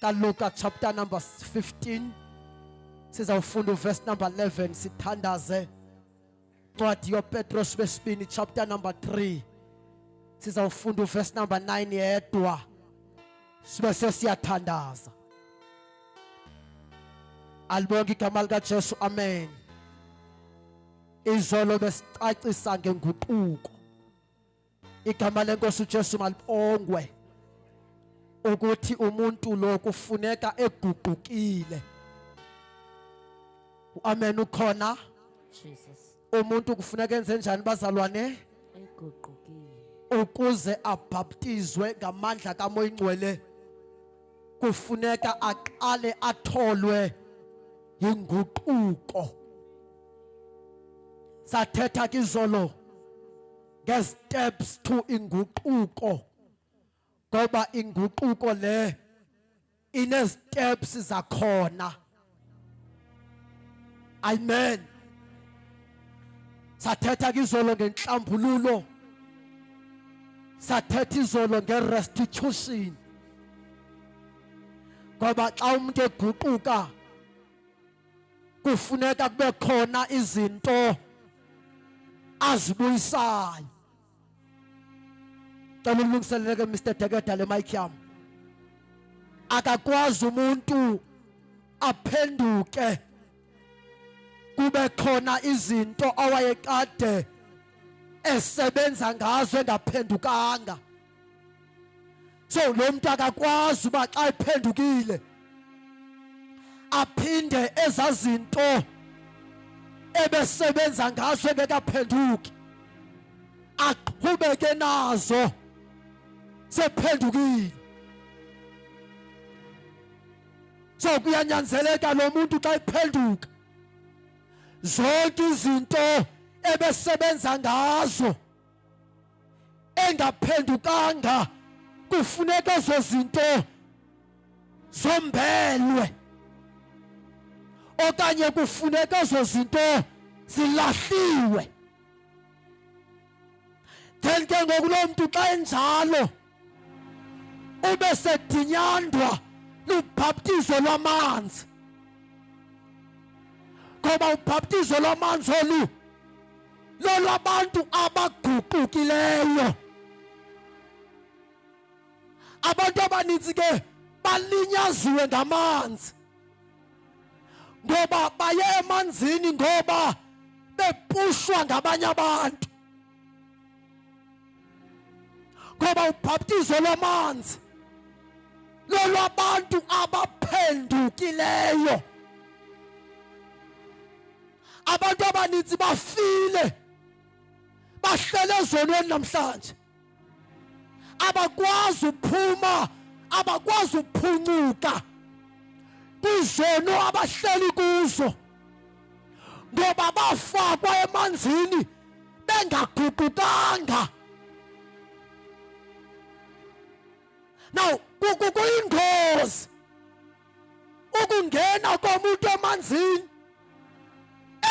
kaLuka chapter number 15 sizawufunda verse number 11 sithandaze. Ncwadi yoPetros wesibini chapter number 3 sizawufunda verse number 9 yedwa sibe sesiyathandaza. Alibonke igama likaJesu, amen. Izolo besicacisa ngenguquko. Igama lenkosi uJesu malibongwe ukuthi umuntu lo kufuneka eguqukile. Amen. Ukhona Jesus. umuntu kufuneka enze njani bazalwane? Eguqukile. Ukuze abhaptizwe ngamandla kaMoya Ingcwele kufuneka aqale atholwe inguquko. Sathetha kizolo nge-steps to inguquko, ngoba inguquko le ine-steps zakhona. Amen. Sathetha kizolo ngenhlambululo, sathetha izolo nge-restitution, ngoba xa umuntu eguquka kufuneka kube khona izinto azibuyisayo. Cela ulungiseleleke Mr. Dekeda le mic yami. Akakwazi umuntu aphenduke kube khona izinto awayekade esebenza ngazo engaphendukanga. So lo muntu akakwazi uba xa ephendukile aphinde ezazinto ebesebenza ngazo engekaphenduki aqhubeke nazo sephendukile. So kuyanyanzeleka lo muntu xa ephenduka zonke izinto ebesebenza ngazo engaphendukanga kufuneka ezo zinto zombelwe, okanye kufuneka ezo zinto zilahliwe. Then ke ngoku lo muntu xa enjalo ube sedinyandwa lubhaptizo lwamanzi, ngoba ubhaptizo lwamanzi olu lolwabantu abaguqukileyo. Abantu abaninzi ke balinyaziwe ngamanzi, ngoba baye emanzini ngoba bepushwa ngabanye abantu. Ngoba ubhaptizo lwamanzi lolwabantu abaphendukileyo. Abantu abaninzi bafile, bahlele ezonweni namhlanje, abakwazi uphuma, abakwazi uphuncuka kwizono abahleli kuzo, ngoba bafakwa emanzini bengaguqukanga. Now kuyingozi ukungena komuntu emanzini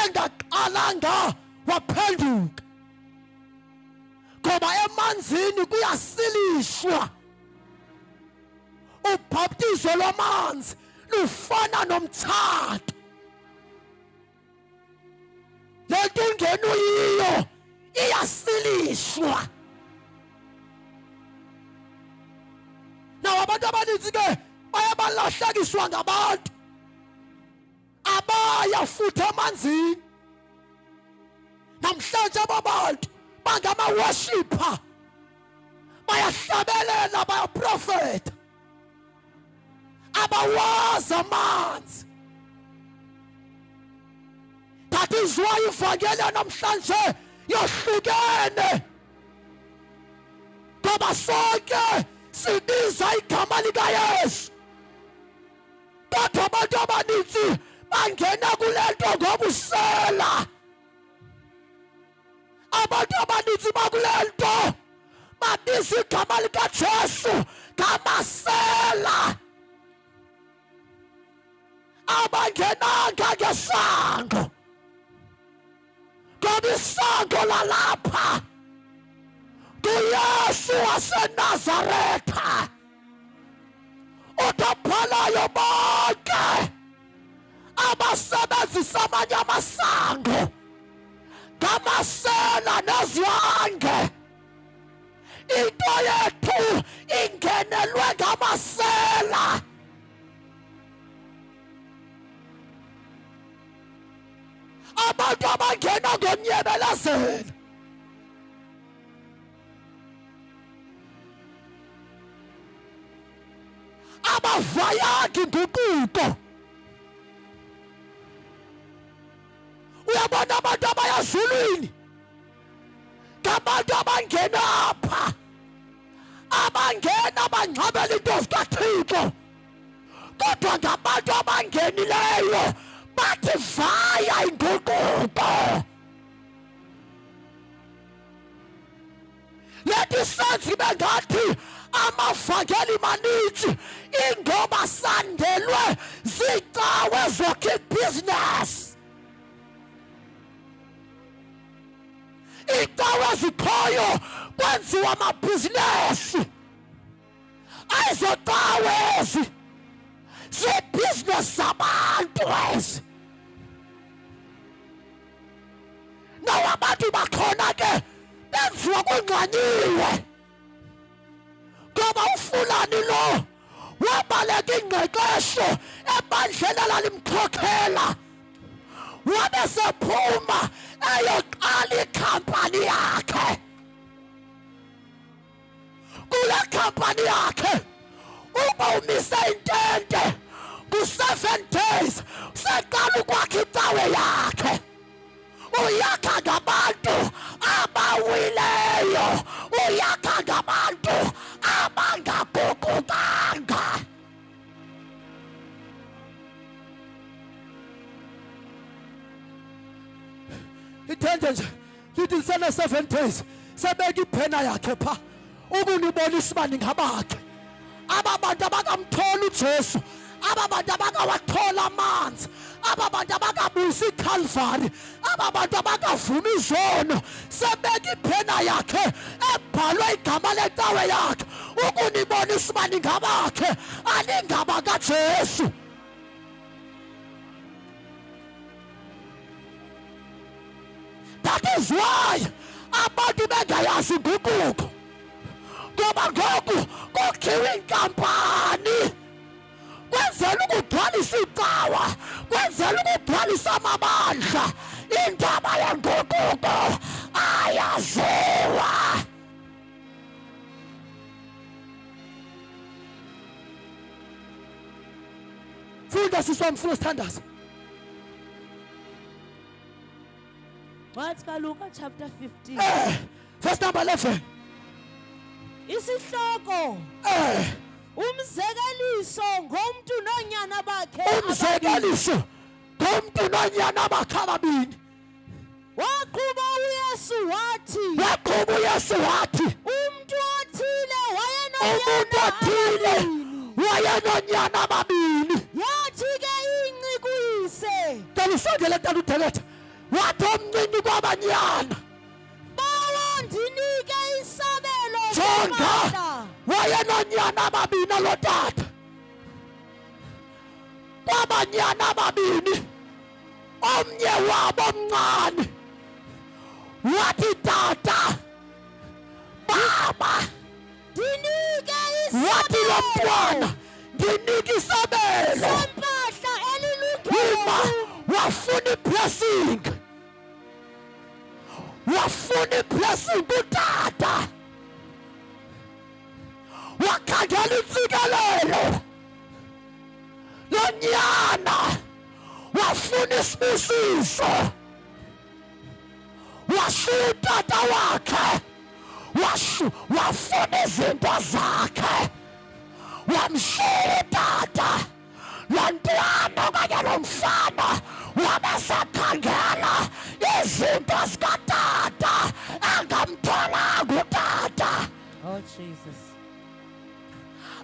engaqalanga waphenduka, ngoba emanzini kuyasilishwa. Ubhaptizo lwamanzi lufana nomtshato. Le nto ungena uyiyo iyasilishwa. Naw abantu abaninzi ke baye balahlekiswa ngabantu abaya futhi emanzini. Namhlanje ababantu bangama-worshipper, bayahlabelela, bayaprofeta, abawazi amanzi. That is why ivangeli namhlanje yohlukene, ngoba sonke sibiza igama likaYesu, kodwa abantu abaninzi bangena kule nto ngobusela. Abantu abaninzi bakule nto babiza igama likaJesu ngamasela, abangenanga ngesango, ngoba isango lalapha kuYesu waseNazaretha. amadoda aphalayo bonke abasebenzisa amanye amasango ngamasela nezwange, into yethu ingenelwe ngamasela. Abantu abangena ngomnyebelezelo, abavayanga inguquko. Uyabona abantu abaya ezulwini ngabantu abangena apha, abangena bangcwabela into zikaThixo, kodwa ngabantu abangenileyo bathi vaya inguquko. Lethi senze ibe ngathi amavangeli maninzi ingoba sandelwe zicawe zokha ibhizinesi. Icawe zikhoyo kwenziwa amabhizinesi. Ayizo cawe ezi zibhizinesi zabantu ezi. Nawo abantu bakhona ke benziwa kungxanyiwe, ngoba uFulani lo wabaleka ingqeqesho ebandleni elalimkhokhela, wabe sephuma eyoqala ikhampani yakhe. Kule khampani yakhe uba umise intente ku7 days seqala ukwakha icawe yakhe. Uyakha ngabantu abawileyo, uyakha ngabantu abangaguqukanga. Ithende nje lithi lisena 7 days sebeka iphena yakhe pha ukunibonisa uba ningabakhe. Aba bantu abakamthola uJesu, aba bantu abakawathola amanzi, aba bantu abakabusa iCalvary, aba bantu abakavuma izono, sebeka iphena yakhe ebhalwe igama lecawe yakhe ukunibonisa uba ningabakhe, aningaba kaJesu. That is why abantu bengayazi inguquko, ngoba ngoku kukhiwe inkampani kwenzela ukugcwalisa icawa, kwenzela ukugcwalisa amabandla. Indaba yenguquko ayaziwa. Funda siswami, funa sithandaza. Wathi kaLuka chapter 15 Verse number 11. isihloko umzekeliso ngomntu nonyana bakhe Umzekeliso ngomntu nonyana bakhe ababini. waqhuba uYesu wathi umuntu othile wayenonyana ababini. yathi ke ingci kuyise Kalusondele talutheletha. Wathi omncinci kwabanyana, bawo ndinike isabelo jonga, semandla. wayenonyana ababini lo tata. Kwabanyana ababini, omnye wabo omncane wathi tata, baba, Ndinike wathi lo isabelo mntwana ndinike isabelo. sempahla Ima elilungelo wafuna iblessing, wafuna iblessing kutata, wakhangela intsikelelo. Lonyana wafuna isibusiso, washiya utata wakhe, wafuna izinto zakhe, wamshiya utata. Lo ntwana okanye lo mfana wabesakhangela izinto zikatata angamtholanga utata. Oh Jesus.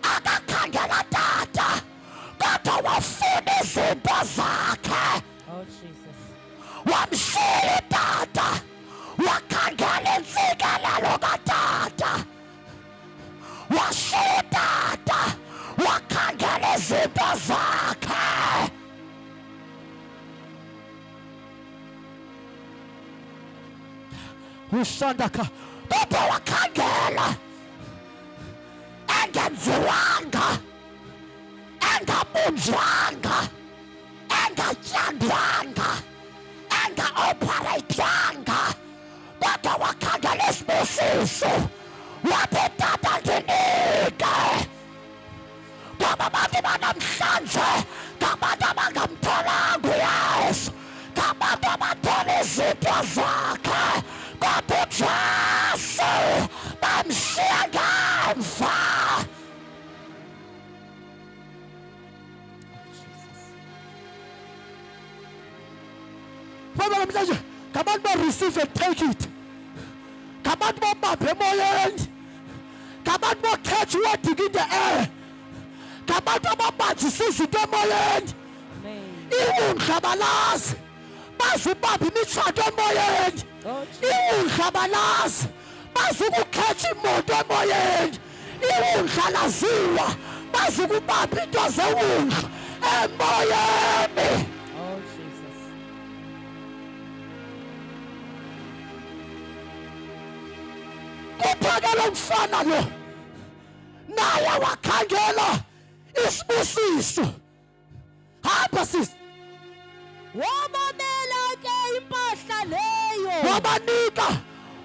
Akakhangela tata kodwa wafuna izinto zakhe. Oh Jesus. Wamshiya utata, wakhangela intsikelelo katata, washiya utata, wakhangela ushandaka kodwa wakhangela engenziwanga engabunjwanga engatyandwanga enga-opereyithwanga kodwa wakhangela isibusiso wathi tata ndinike ngoba abantu banamhlanje ngabantu abangamtholanga uyesu ngabantu abathola izinto zakhe kodwa ujesu bamshiya ngemva. Baba namhlanje ngabantu ba-receive and take it, ngabantu babambe emoyeni, ngabantu bo-catch wording in the air, ngabantu ababanjisa izinto emoyeni. Iwundla abalazi bazubamba imitshato emoyeni, iwundla abalazi bazukukhetha imoto emoyeni, iwundla laziwa bazukubamba into zewundla emoyeni. Kuphakela umfana lo naye wakhangela isibusiso. Hamba sisi, wamamela ke impahla leyo,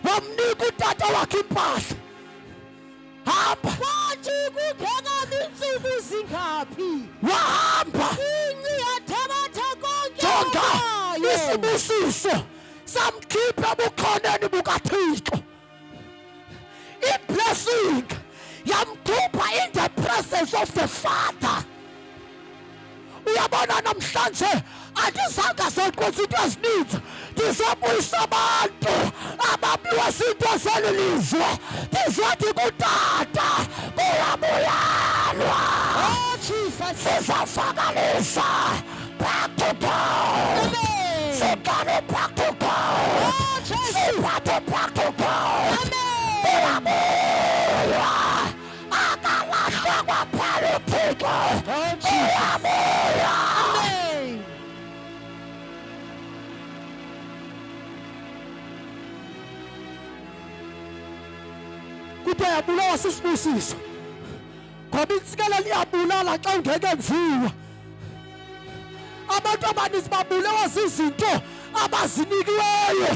wamnika utata wakhe impahla. Hamba kwathi kungekho iintsuku zingaphi wahamba inci yathabatha konke jonga okwayo. isibusiso samkhipha ebukhoneni bukaThixo. I-blessing yamkhupha in the presence of the Father. Uyabona namhlanje andizange zoqoza into ezininzi, ndizobuyisa abantu ababiwa zinto zeli lizwe, ndizothi kutata kuyabuyalwa. Oh Jesus, Sizafakalisa back to God. amen. Sikane back to God. Oh Jesus, Siphathe back to God. amen. Uyabuyalwa akalahlwa kwaphela uThixo. Oh Jesus, Uyabuyalwa. amen. Kuthiwa yabulawa sisibusiso ngoba intsikelelo iyabulala xa ungekenziwa. Abantu abaninzi babulewa zizinto abazinikiweyo.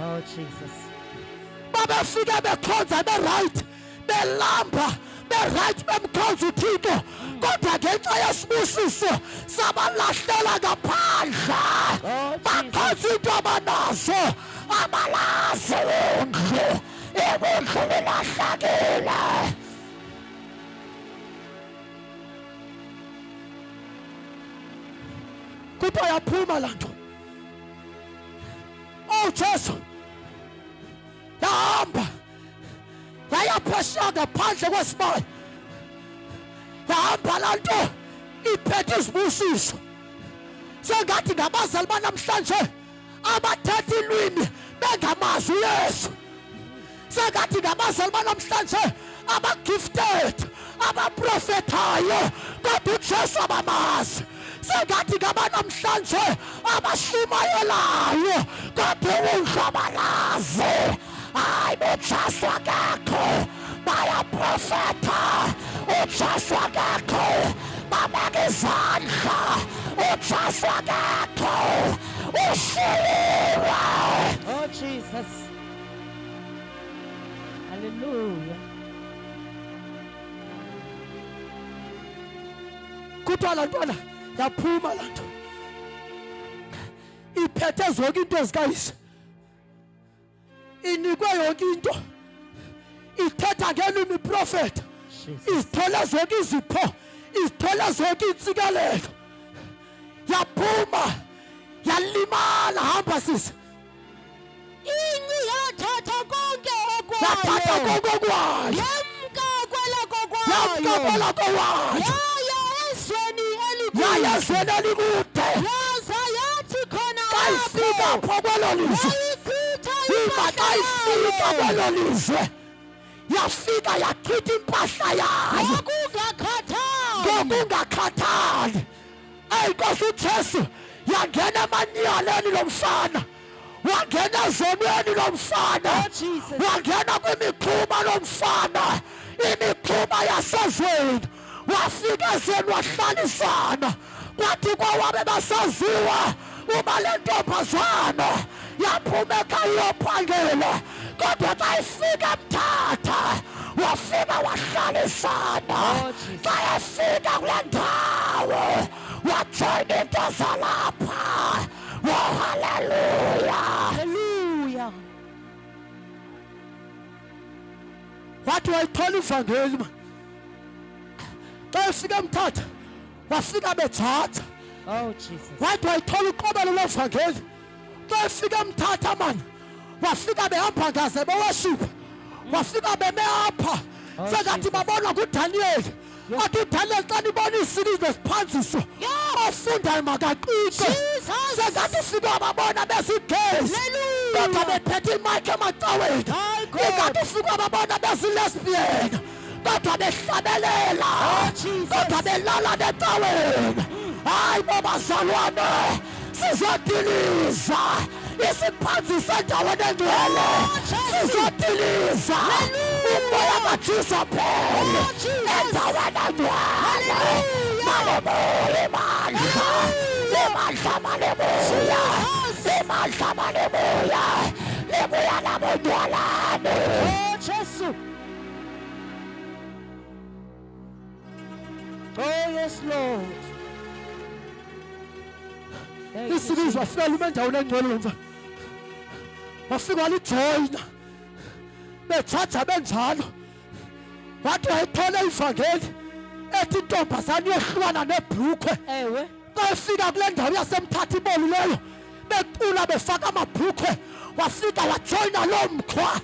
Oh Jesus, Babefike bekhonza berayithi, belamba berayithi, bemkhonza uThixo, kodwa ngenxa yesibusiso sabalahlela ngaphandle. oh Bakhonza into abanazo abalazi undlu, ibundlu lilahlekile. Kuthiwa yaphuma laa nto. Oh Jesu, yahamba yayaphesheya ngaphandle kwesibaya, yahamba laa nto iphethe izibusiso. Sengathi ngabazali banamhlanje abathetha ilwimi bengamazi uYesu. Sengathi ngabazali banamhlanje abagifted, abaprofethayo kodwa uJesu abamazi. Sengathi ngabanamhlanje abashumayelayo kodwa undlu abalazi. Hayi, uJesu akekho, bayaprofetha. uJesu akekho, babeka izandla. uJesu akekho, ushiywe. oh Jesus, hallelujah. Kuthiwa laa ntwana yaphuma laa nto iphethe zonke into zikayise, inikwe yonke into, ithetha ngelwimi iprofetha, Jesus, izithole zonke izipho, izithole zonke iintsikelelo. Yaphuma yalimala. Hamba sisi, inci yathatha konke yathatha okwayo, konke kwayo, yamka kwelako yamka kwayo, kwelako wayo, yaya ezweni elikude, yaya ezweni elikude. yaza yathi khona Xa ifika apho apho kwelo lizwe, wayichitha ima xa impahla ifika yayo, kwelo lizwe, yafika yachitha impahla yayo ngokungakhathali. ngokungakhathali. Enkosi uJesu yangena emanyaleni lo mfana wangena ezonweni lomfana, Oh, Jesus. wangena kwimikhuba lomfana, imikhuba yasezweni, wafika ezweni wahlalisana. Kwathi kwawabe basaziwa uba le ntombazana yaphuma ekhaya iyophangela, kodwa xa ifika emthatha wafika wahlalisana. Oh, Jesus. Xa efika kule ndawo wajoyina into zalapha. Oh, hallelujah. Hallelujah. Wathi wayithola ivangeli man. Xa efika emthatha wafika bethatha. Oh, Jesus. Wathi wayithola uqobelo levangeli. Xa efika emthatha man wafika behamba ngaze beworship. Wafika beme apha. Oh, Sengathi Jesus. babona kuDaniel. Yeah. Athi uDaniel xa nibona isizwe esiphanziso. Ofundayo makaqike. Jesus. Sengathi ufika babona besigezi. Hallelujah. Kodwa bephethe imayikhi emacaweni. My God. Ingathi ufika babona bezilesbian. Kodwa behlabelela. Oh, Jesus. Kodwa belala necaweni. Hayi babazalwane, sizodiliza isiphanziso endaweni engcwele. Sizodiliza umoya kaJezebeli endaweni engcwele. Malebuya imandla, imandla malebuya, imandla malebuya, libuya labudwalane. Oh, Jesus. Oh, yes, Lord. Thank you, Isibizwa Jesus. wafika lume endaweni engcwele lomfana. Wafika walijoyina. Bejaja benjalo. Wathi wayithola ivangeli ethi intombazana iyohlukana nebhrukhwe. Ewe. Xa efika kule ndawo yasemthatha ibolu leyo becula befaka amabhrukhwe, wafika wajoyina loo mkhwa.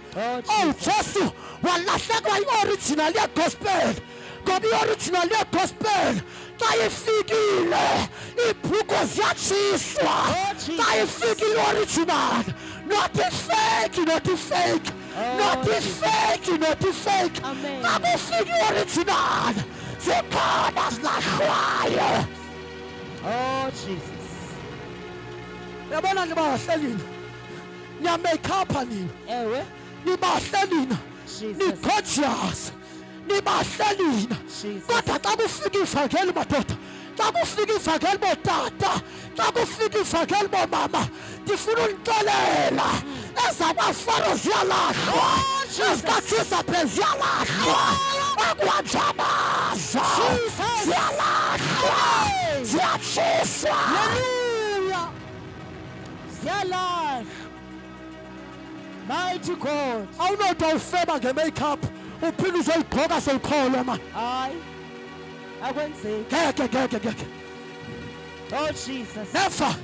Oh, Jesu walahlekwa i-original yegospel. Ngoba i-original yegospel xa ifikile iibhrukhwe ziyatshiswa. Jesus. Xa ifika i-original, not i-fake, not i-fake, not i-fake, not i-fake. Amen. Xa kufika i-original zikhona zilahlwayo. Oh, Jesus. Yabona nibahle nina, niyameyikhapha nina, Ewe. nibahle nina, Jesus. ni-gorgeous, nibahle nina. Jesus. Kodwa xa kufika ivangeli madoda, xa kufika ivangeli bootata, xa kufika ivangeli boomama, ndifuna unixelela ezabafaro ziyalahlwa, ezikaJezebeli ziyalahlwa, akuhanjamaza ziyalahlwa, ziyatshiswa. Hallelujah. Ziyalahlwa. Mighty God. Awunode ufeba nge-makeup uphinde uzoyigqoka sewukholwa mani. Hayi. Akwenzeki. Ngeke. Oh, Jesus. Never.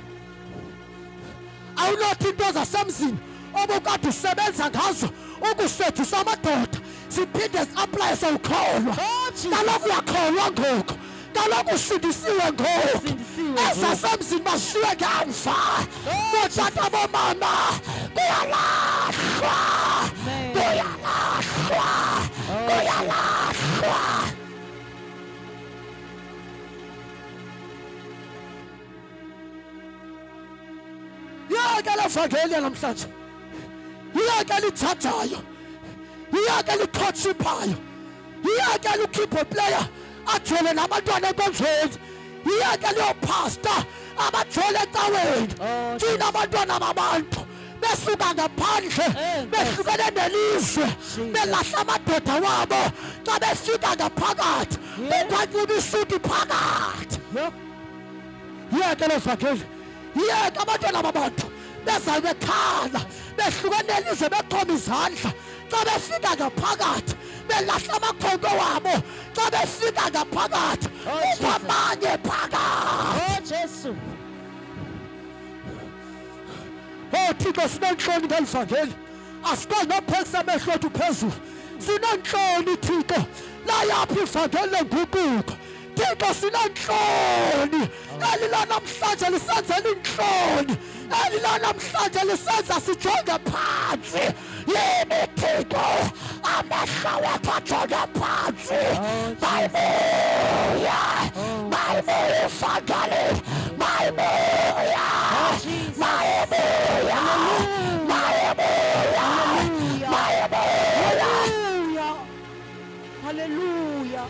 Awunothi into zasemzini obukade usebenza ngazo ukusedusa amadoda siphinde zi-aplaye sewukholwa. Oh, Jesus. Kaloku uyakholwa ngoku, kaloku usindisiwe ngoku. Usindisiwe ngoku. Ezasemzini bashiwe ngemva. Bootata bomama kuyalahlwa, Amen. kuyalahlwa, kuyalahlwa. Yeke levangeli namhlanje, yeke lijajayo, yeke likhotshiphayo, yeke likhipho player ajole nabantwana enkonzweni, yeke liyophasta abajole ecaweni. Oh, Thina abantwana babantu besuka ngaphandle behlukene nelizwe belahla amadoda wabo xa befika ngaphakathi bekwanyuba isuti phakathi. Yep. Yeke levangeli, yeke abantwana babantu bezayo bekhala behlukene nelizwe beqhoma izandla xa befika ngaphakathi belahla amakhwenkwe wabo xa befika ngaphakathi kukho amanye phakathi. Oh, Jesus. Oh Thixo, sinenhloni ngelivangeli, asikwazi nophekisa amehlo ethu phezulu. Sinenhloni Thixo, layaphi ivangeli lenguquko. Thixo sinenhloni, eli lanamhlanje lisenzela inhloni, eli lanamhlanje lisenza sijonge phansi. Yini Thixo, amehlo wethu ajonge phansi. Mayibuya ivangeli, mayebuya Oh, Jesus. mayebuya Hallelujah. Hallelujah. Hallelujah.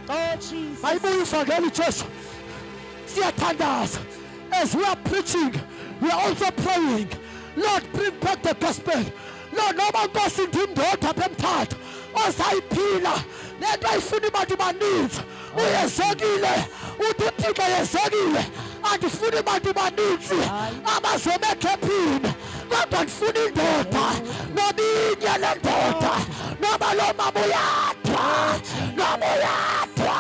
Oh, Jesus. mayibuya ivangeli Jesu siyathandaza as we are preaching we are also praying Lord bring back the gospel Lord noma Nkosi ndindoda apha eMthatha osayiphila lento ayifuna abantu baninzi uyezekile uthi uThixo yezekile andifuni abantu baninzi abazobekha ephini kodwa ndifuna indoda nobinye lendoda noba lo mama uyadwa noma uyadwa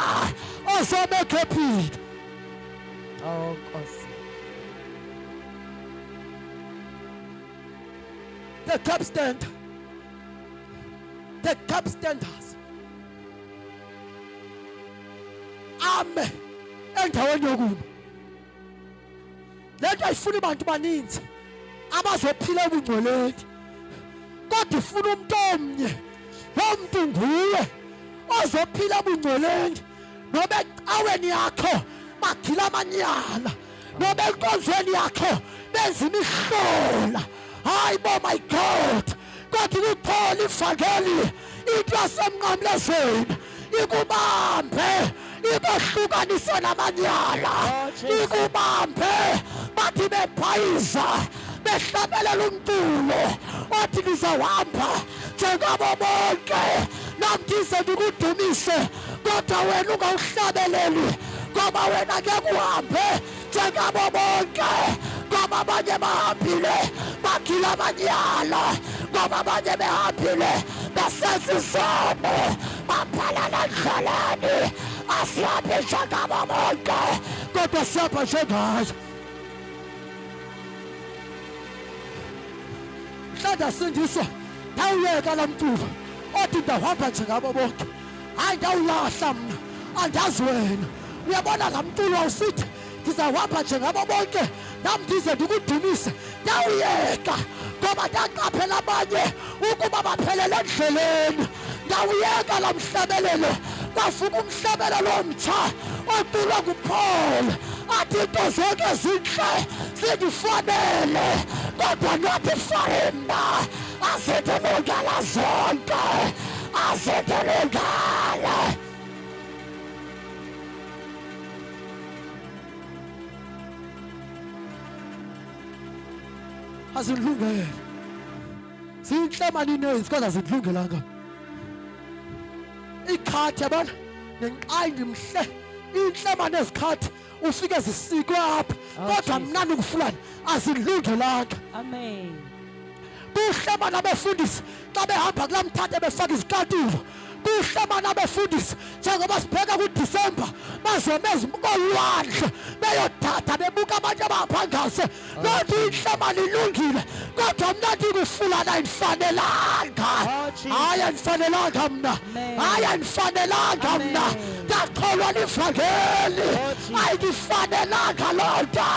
ozobekha ephini. Oh, Nkosi. The cup stand. The cup standers. Ame endaweni yokuma. Lento ayifuna abantu baninzi abazophila ebungcweleni. Kodwa ifuna umuntu omnye. Lo muntu nguwe ozophila ebungcweleni. Noba ecaweni yakho bagila amanyala. Noba enkonzweni yakho benza imihlola. Hayi bo my God. Kodwa uthole ivangeli into yasemnqamlezweni ikubambe ikohlukanise namanyala ikubambe bathi bephayiza behlabelela umculo othi ngizawuhamba njengabo bonke namdize ndikudumise kodwa wena ungawuhlabeleli ngoba wena ngeke uhambe njengabo bonke ngoba abanye bahambile bagila amanyala ngoba abanye behambile besenza isono baphalana endleleni asihambi njengabo bonke kodwa siyapha njengayo mhlawumbe asindiswa ndawuyeka la mculo othi ndahamba njengabo bonke hayi ndawulahla mna andazi wena uyabona la mculo awusithi ngizawuhamba njengabo bonke nami ndize ndikudumise ndawuyeka ngoba ndaqaphela abanye ukuba baphelele endleleni ndawuyeka la mhlabelelo kwafuka umhlabelelo omtsha oculwa nguPaul athi into zonke zinhle zindifanele kodwa not for him azidilungela zonke azidilungele. Azidlungele zinhle maninezi kodwa azidlungelanga ikhathi yabona nenqayindi mhle inhle manezikhathi ufike zisikwe apha kodwa mnandi ukufulani azidlungelanga. Amen. Kuhle mana abefundisi xa behamba kula Mthatha befaka izicathulo kuhle mana abefundisi njengoba sibheka kuDisemba bazomeza kolwandle beyothatha bebuka abantu abaphangase loo nto inhle mani ilungile kodwa mna ndikufulana ayindifanelanga hayi ayindifanelanga mna hayi ayindifanelanga mna ndakholwa livangeli ayindifanelanga loo nto.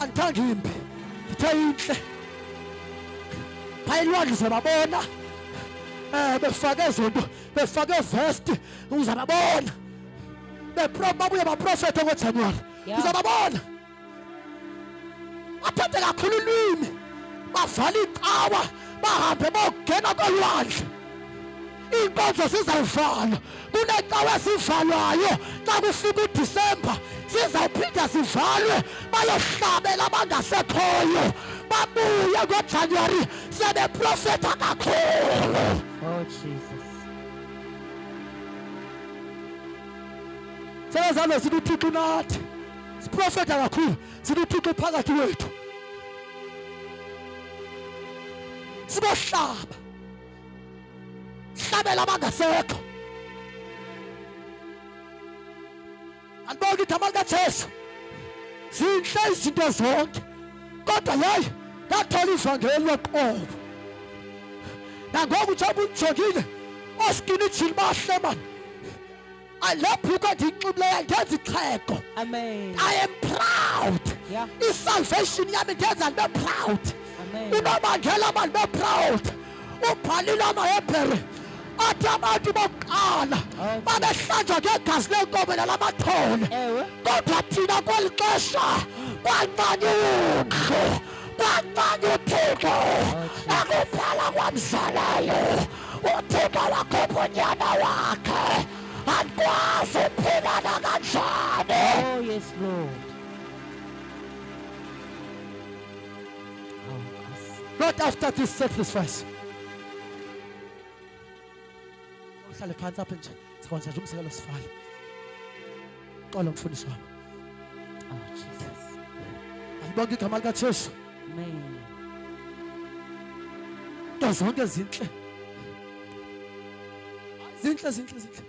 Andithandi impi ndithe intle phayilwandle uzababona befake zonto befake vesti uzababona babuye baprofethe ngoJanuwari uzababona bathathe kakhulu ulwimi bavala icawa bahambe bogena kolwandle inkonzo sizayivalo kunecawa esivalwayo xa kufika uDisemba sizawuphinda sivalwe bayohlabela abangasekhoyo babuye ngoJanuwari sebeprofetha kakhulu. Oh, Jesus. Sezalo sithi uThixo nathi siprofetha kakhulu sithi uThixo phakathi wethu sibohlaba hlabela abangasekho andibonke igama likaJesu zinhle izinto zonke kodwa yayi ndathola ivangeli loqobo nangoku njengoba ujongile osikini ijini bahle mani alebhuku endiyinxibileyo ndenza ixhego. Amen. I am proud. Yeah. Isalvation yami ndenza ndibe proud. Amen. Unobangela mani be proud ubhalile amahebhere athi abantu bokuqala babehlanjwa ngegazi lenkomo nalamathole, kodwa thina kweli xesha kwancane undlu, kwancane uThixo akuphala kwamzalayo. uThixo wakhupha unyana wakhe, andikwazi uphila nakanjani. Oh, yes, Lord. Not after this sacrifice. Uhlale phansi apha nje, sikwenza nje umsekelo sifale. Xola mfundisi wami. Oh, Jesus. Alibonke igama likaJesu. Amen. Nto zonke zinhle. Zinhle.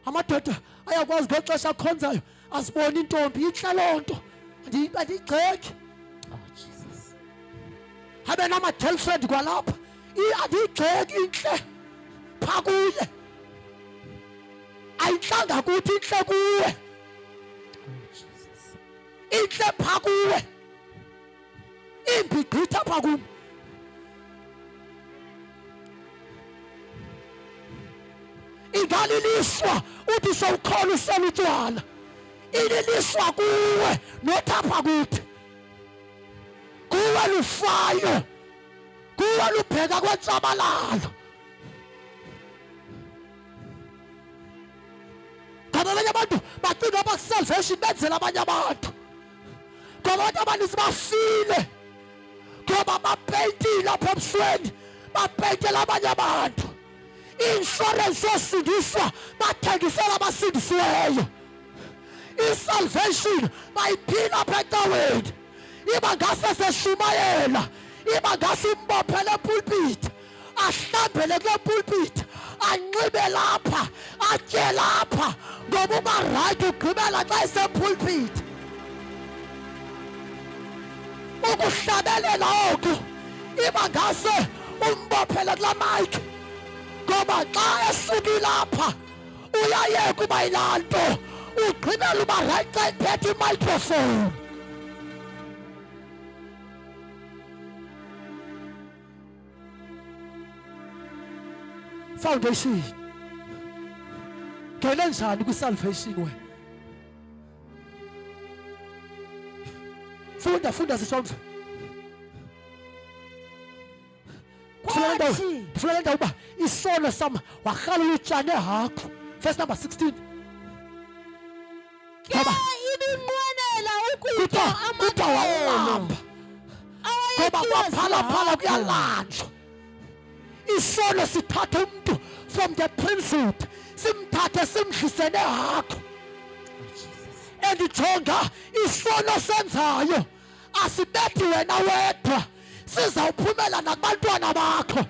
Amadoda ayakwazi ngexesha akhonzayo asibona intombi inhle loo nto. Andiyigxeki. Oh, Jesus. Habe nama-girlfriend kwalapha. Andiyigxeki inhle. Pha kuye. Ayinhlanga kuthi inhle kuwe. Oh, Jesus. Inhle pha kuwe. Imbi gqitha pha kuni. Ingaliliswa uthi sowukhola usela utywala. Ililiswa kuwe nothapha kuthi. Kuwe lufayo. Kuwe lubheka kwentsabalalo. Ngoba abanye abantu bacinga bakusalvation benzela abanye abantu. Ngoba abantu abaninzi bafile. Ngoba bapeyintile apha ebusweni, bapeyintela abanye abantu. Insurance yosindiswa bathengisela abasindisiweyo. I-salvation bayiphila apha ecaweni. Iba ngase seshumayela, iba ngase imbophele epulpit, ahlambele kule pulpit, anxibe lapha, atye lapha, ngoba uba right ugqibela xa esepulpit. Ukuhlabelela oku iba ngase umbophele kula mic, ngoba xa esukile lapha uyayeka uba yilaa nto, ugqibela uba right xa iphethe imicrophone. Foundation ngene njani kwi-salvation wena? Funda sisomve. Ndifuna le ndawo uba isono sam warhalela utshane ehakho. Verse number 16. Ngoba ibinqwenela ukutya kuthiwa walamba, ngoba kwaphalaphala amayetyiwa kuyalanjwa. Isono sithatha umntu from the princehood, simthathe simdlisene ehakho. Endijonga isono senzayo asibethi wena wedwa, sizawuphumela nakubantwana bakho.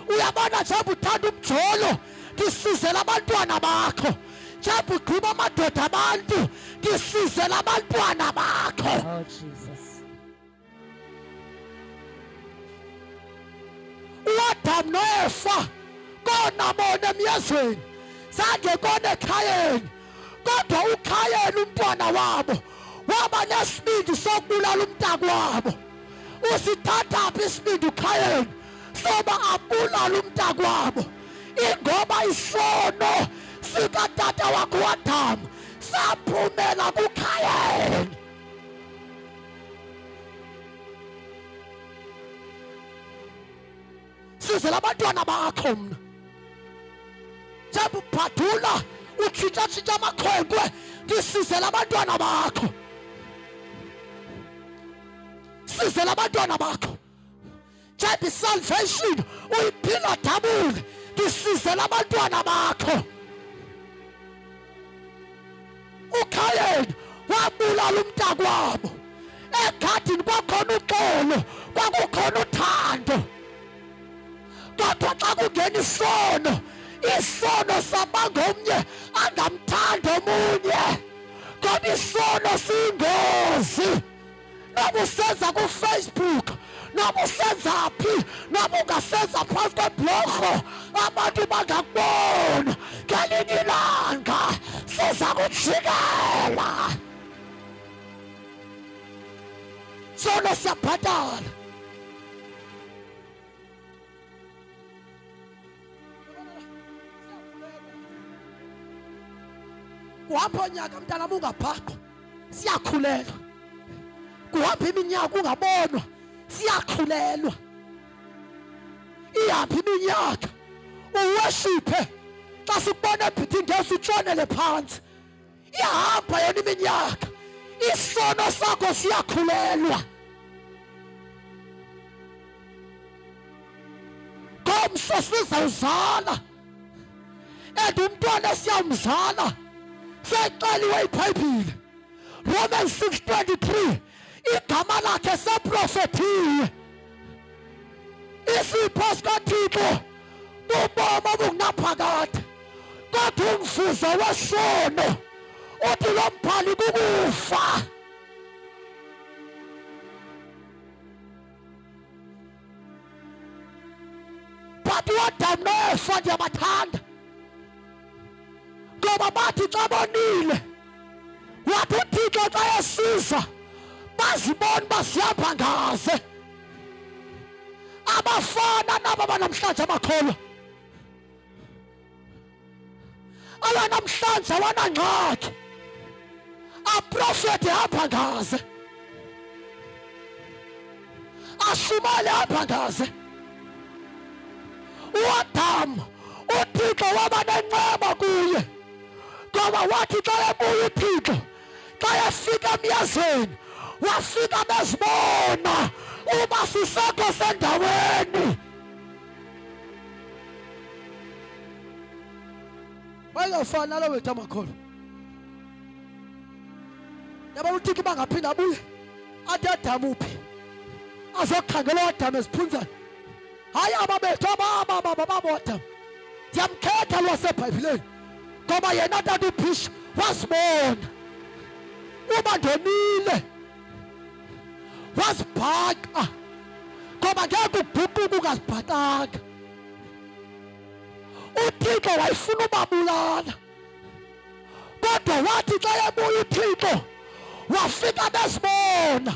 Uyabona njengoba uthanda umjolo, ndisizela abantwana bakho. Njengoba ugqiba amadoda abantu, ndisizela abantwana bakho. Oh, Jesus. uAdam noEva konabona emyezweni, zange kone ekhayeni, kodwa uKhayeni umntwana wabo waba nesibindi sokubulala umntakwabo. Usithatha phi isibindi uKhayeni soba abulala umntakwabo? Ingoba isono sikatata wakho uAdam saphumela kuKhayeni. Sizela abantwana bakho mna. Njengoba ubhadula utshintsha amakhwenkwe, ndisizela abantwana bakho. Sizela abantwana bakho. Njengoba isalvation uyiphila dabule, ndisizela abantwana bakho. uKhayeni wabulala umntakwabo. Egadini kwakhona uxolo, kwakukhona uthando. Kodwa xa kungena isono sabanga omnye angamthanda omunye, ngoba isono siyingozi. Noba usenza kuFacebook, noba usenza phi, noba ungasenza phantsi kweblorho, abantu bangakubona. Ngelinye ilanga siza kujikela. Sono siyabhatala. kuhamba onyaka mntana ungabhaqwa siyakhulelwa, kuhamba iminyaka ungabonwa siyakhulelwa, ihamba iminyaka uwashiphe xa sikubona ebhithi ngesi utshonele phansi, ihamba yona iminyaka isono sakho siyakhulelwa. Ngomso sizawuzala and umntwana siyamzala sexeliwe iBhayibhile Romans 6:23 igama lakhe seprofethiwe. Isipho sikaThixo bubomo obungunaphakade kodwa umvuzo wesono uthi lo mbhali kukufa. But uAdam noEva ndiyabathanda ngoba bathi xa bonile wathi uThixo xa esiza bazibona uba sihamba ngaze. Abafana nabo banamhlanje amakholwa abanamhlanje awanangxaki, aprofethi hamba ngaze, ashumale hamba ngaze. uAdam uThixo waba nenceba kuye ngoba wathi xa ebuya uThixo xa efika emyazweni wafika bezibona uba sisekho sendaweni. Bayafana nalo wethu amakholo. Yaba uThixo bangaphinda abuye athi Adam uphi azokhangela uAdam esiphunzana. Hayi ababethu ababodam ndiyamkhetha lwaseBhayibhileni ngoba yena tata uBhisha wasibona uba ndonile wasibhaqa ngoba ngeke ubhuquke ungazibhaqanga. uThixo wayefuna ubabulala kodwa wathi xa ebuya uThixo wafika bezibona,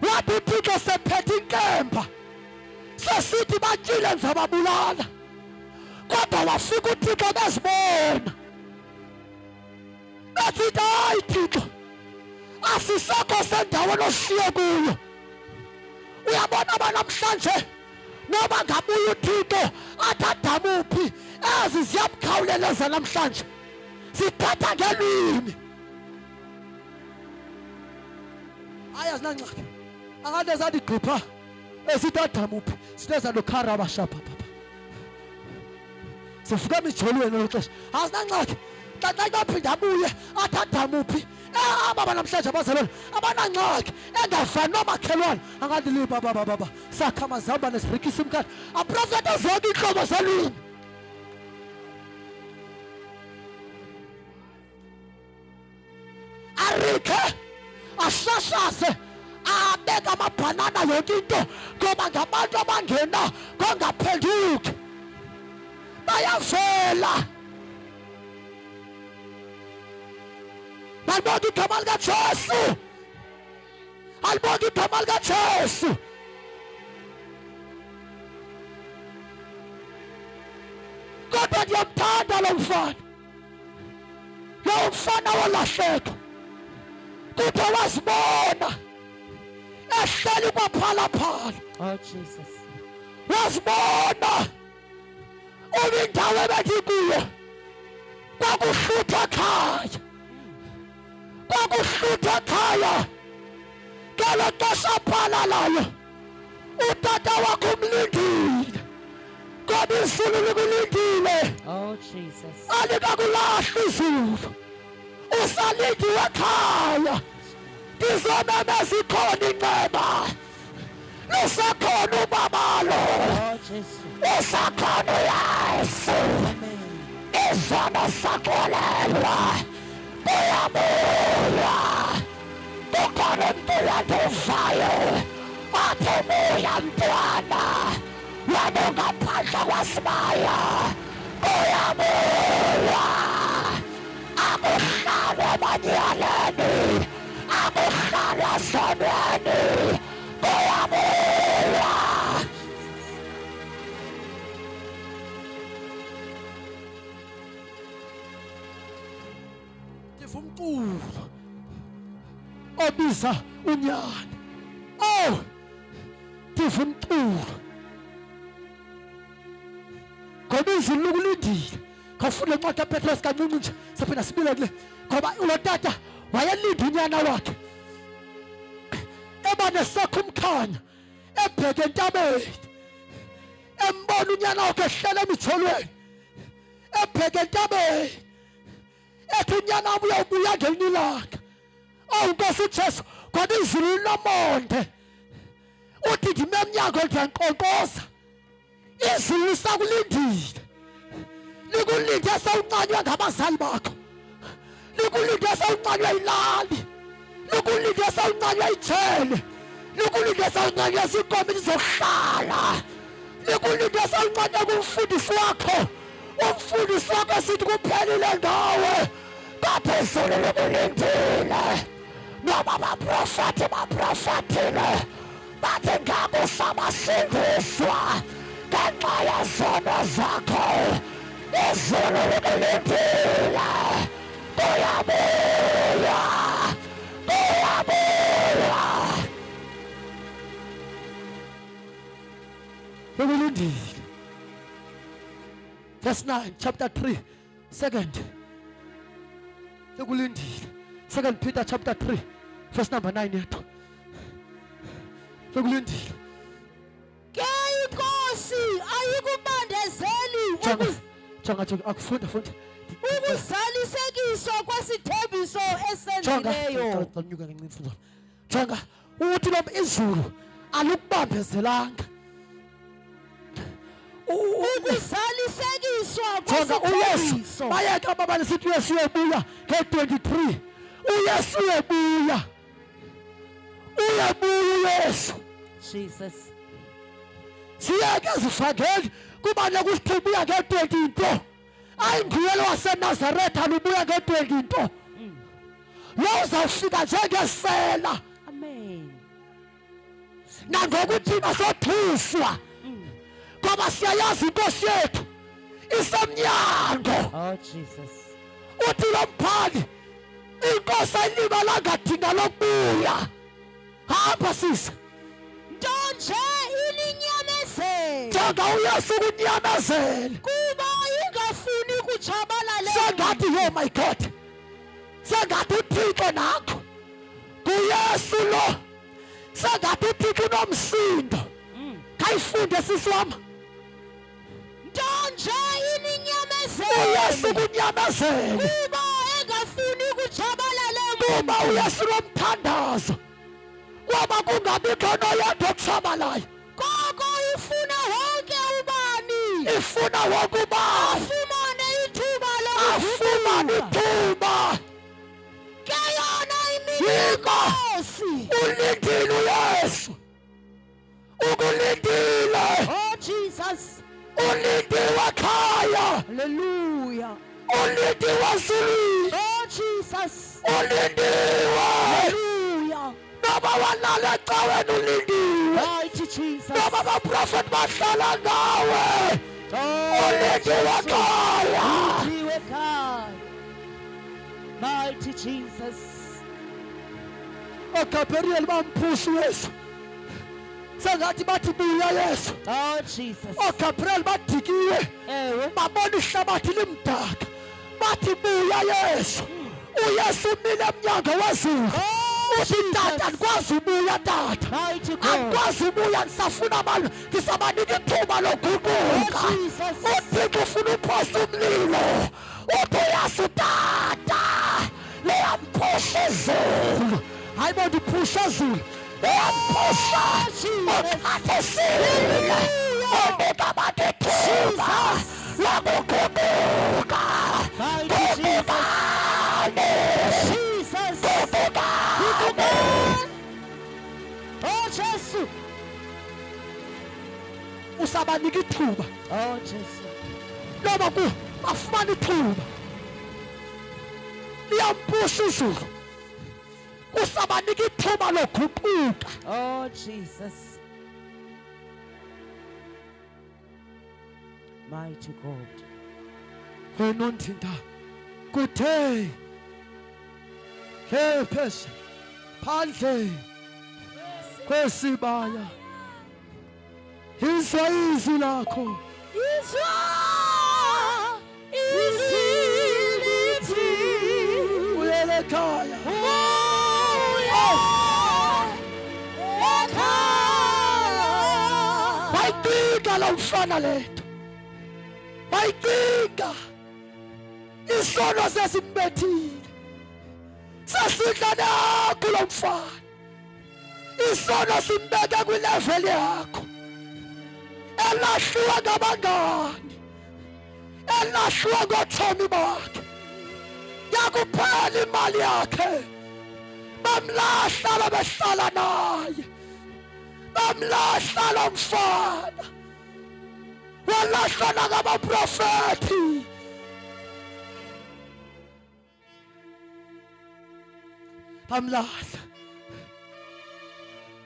wathi uThixo sephethe inkemba sesithi batshile ndizababulala kodwa wafika uThixo bezibona esithi hayi Thixo asisekho sendaweni oshiye kuyo. Uyabona abanamhlanje noba ngabuya uThixo athi Adam uphi ezi ziyamkhawuleleza namhlanje zithatha ngelwimi. Hayi azinangxaki akade zathi gqipha esithi Adam uphi sineza lokhara shapha papa sifika emijolweni loxesha azinangxaki xa yophinda abuye athi Adam uphi. Aba namhlanje abazalwane abanangxaki engafani nomakhelwane angandili baba sakha amazamba nesibhrikisa imkani aprofethe zonke iintlobo zolwimi. Arikhe ashashase abeka amabhanana yonke into ngoba ngabantu abangena ngongaphenduki bayavela. Alibonga igama likaJesu, alibonga igama likaJesu. Kodwa ndiyamthanda lo mfana, lo mfana walahleka kodwa wazibona ehleli kwaphalaphala. Oh Jesus. Wazibona uba indawo ebethi kuyo kwakuhlutha ekhaya, kwakuhlutha ekhaya. Ngelo xesha aphalalayo utata wakho umlindile ngoba izulu likulindile. Oh Jesus. Alikakulahli izulu, usalindiwe ekhaya. Ndizomemeza ikhona inceba, lusekhona ubabalo, Oh Jesus. usakhona uYesu. Izono sakolelwa kuyabuya, kukhona umntwana ndovayo athi buya mntwana wena ungaphandle kwasibaya. Kuyabuya, akuhlalwa emanyaleni, akuhlalwa esonweni. Kuyabuya. ndiva umculo obiza unyana. Oh, ndiva umculo ngoba izulu likulindile. Khawufunda incwadi kaPetros kancinci nje saphinda sibile kule, ngoba lo tata wayelinda unyana wakhe eba nesakho umkhanya, ebheke entabeni, embona unyana wakhe ehlala emijolweni, ebheke entabeni, ethi unyana wami uyawubuya ngelinye ilanga. Oh Nkosi uJesu, ngoba izulu linomonde, uthi ndime emnyango ndiyanqonqoza. Izulu lisakulindile, likulinde sewuncanywa ngabazali bakho, likulinde sewuncanywa ilali, likulinde sewuncanywa ijele, likulinde sewuncanywa izinkomo zokuhlala, likulinde sewuncanywa kumfundisi wakho. Umfundisi wakho esithi kuphelile ngawe, ngaphezulu likulindile. Noma abaprofethi baprofethile bathi ngakusabasindiswa ngenxa yezono zakho. Izulu likulindile, kuyabuya, kuyabuya. Likulindile. Verse 9, chapter 3, second. Likulindile. 2 Peter chapter 3, verse number 9 yethu. Likulindile. Ke inkosi ayikubandezeli Jonga akufunda funda. ukuzalisekiswa kwesithembiso esenzileyo. Nyuka kancane mfundisi. Jonga uthi lo izulu alukubambezelanga. Ukuzalisekiswa Jonga uYesu kwesithembiso. bayeka ababani sithi uYesu uyebuya nge-23. uYesu uyebuya. Uyebuya uYesu. Jesus. Siyeke zifakele kuba nokusithibuya nge-20 into. Ayinguye lo waseNazaretha alubuya nge-20 into. Lo uzawufika njengesela. Amen. Nangokuthi basothuswa. Ngoba siyayazi inkosi yethu isemnyango. Oh Jesus. Uthi lo mphali inkosi ayilibalanga thina lokubuya. Hamba sisi. Ntonje ilinyamezela. Jonga uYesu ukunyamezela. Kuba ingafuni kuchabalala. Sengathi oh my God. Sengathi uThixo nakho. kuYesu lo. Sengathi uThixo unomsindo. Kayifunde sisi wami. Ntonje ilinyamezela. uYesu kunyamezela. Kuba engafuni kuchabalala. Kuba uYesu lomthandazo. Waba kungabikho noyedwa okushabalayo. Koko ifuna wonke ubani. Ifuna wonke ubani Afumane ithuba afumane lokuvuka. ithuba. Ke yona Yiko. iminkosi. Ulindile uYesu. Ukulindile. Oh Jesus. Ulindiwe ekhaya. Hallelujah. Ulindiwe ezulwini. Oh Jesus. Ulindiwe. Hallelujah. Noma walala ecaweni ulindiwe. Mighty Jesus. Noma abaprofethi bahlala ngawe. Oh Ulindiwe ekhaya. Ulindiwe ekhaya. Mighty Jesus. OGabriel bamphusha uYesu. Sengathi bathi buya Yesu. Oh Jesus. OGabriel badikiwe. Ewe. Babona ihlabathi limdaka. Bathi buya Yesu. uYesu umile emnyango wezulu. Oh Uthi tata ndikwazi ubuya tata. Mighty God. Andikwazi ubuya ndisafuna abantu ndisabanika ithuba loguquka. Oh, Jesus. uThixo ufuna uphosa umlilo. Uthi uYesu tata liyampusha izulu. Hayi bo ndiphusha izulu. Liyampusha. Uthatha isile. Unika abantu ithuba lokuguquka. Mighty Jesus. Jesus. Oh Jesus. Usabanika ithuba Oh Jesus. loba bafumana ithuba. Liyampusha izulu. Usabanika ithuba lokuguquka. Oh Jesus. Mighty God. Wena ondinda kuthe Phesha phandle kwesibaya izwa izwi lakho Izwa izilithi uyele ekhaya bayidinga lo mfana lento bayidinga isono sesimbethile sasidla nakho lo mfana isono simbeke kwilevel yakho elahliwa ngabangani elahliwa ngothomi bakhe yakuphela imali yakhe bamlahla labehlala naye bamlahla lo mfana walahla nakabaprofethi bamlahla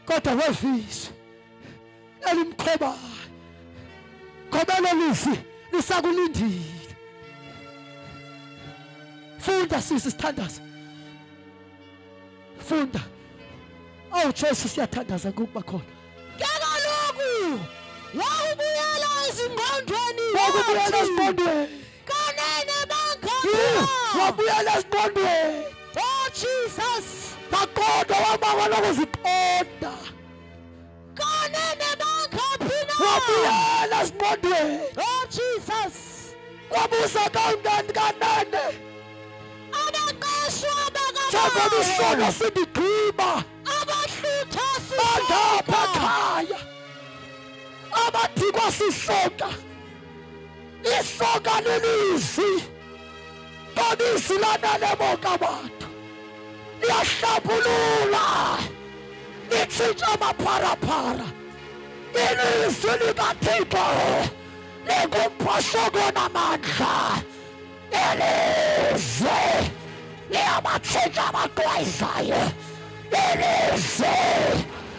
kodwa wevizwe elimkhobayo khobela lizwi lisakulindile funda sisi sithandaza funda awu Jesu siyathandaza ngokuba khona kaloku wakubuyela ezingqondweni wakubuyela ezingqondweni kanene bangaphila wabuyela ezingqondweni oh Jesus bakodwa wababa lokuziqonda kanene bangaphila wabuyela ezingqondweni oh Jesus kwabusa kangani kanene abaqashwa njengoba isono sindigqiba abahlutha bandapha ekhaya abathi kwasisoka isoka lelizwi ngoba izwi lanele bonke abantu liyahlambulula litshintsha amapharapara ilizwi likaThixo lingumphosoko namandla ilizwi liyabatshintsha abagqwayizayo ilizwi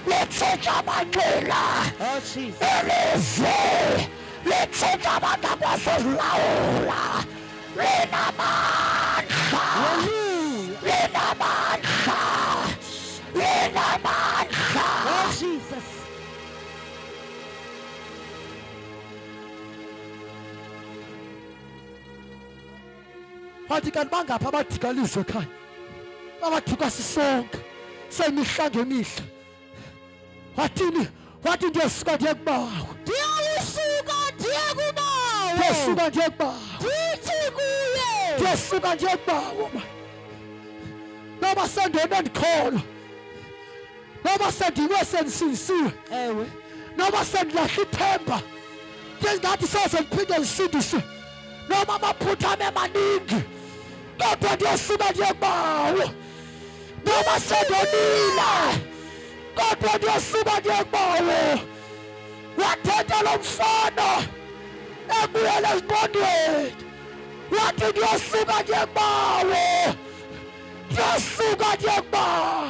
litshintsha amanqila oh Jesus ilizwi litshintsha abantu akwazozilawula linamandla linamandla linamandla oh Jesus wathi kanti bangapha abadikalizwe ekhaya abadikwa sisonke semihla ngemihla wathini wathi ndiyosuka ndiye kubawo ndiyawusuka ndiye kubawo ndiyosuka ndiye kubawo ndithi kuye ndiyosuka ndiye kubawo noba sendona ndikholwa noba sendiwe sendisinisiwe ewe noba sendilahla ithemba njengathi soze ndiphinde ndisindiswe noma amaphutha amaningi kodwa ndiyosuka ndiye kubawo noba sendonile kodwa ndiyosuka ndiye kubawo wathetha lo mfana ebuyela ezingqondweni wathi ndiyosuka ndiye kubawo ndiyosuka ndiye kubawo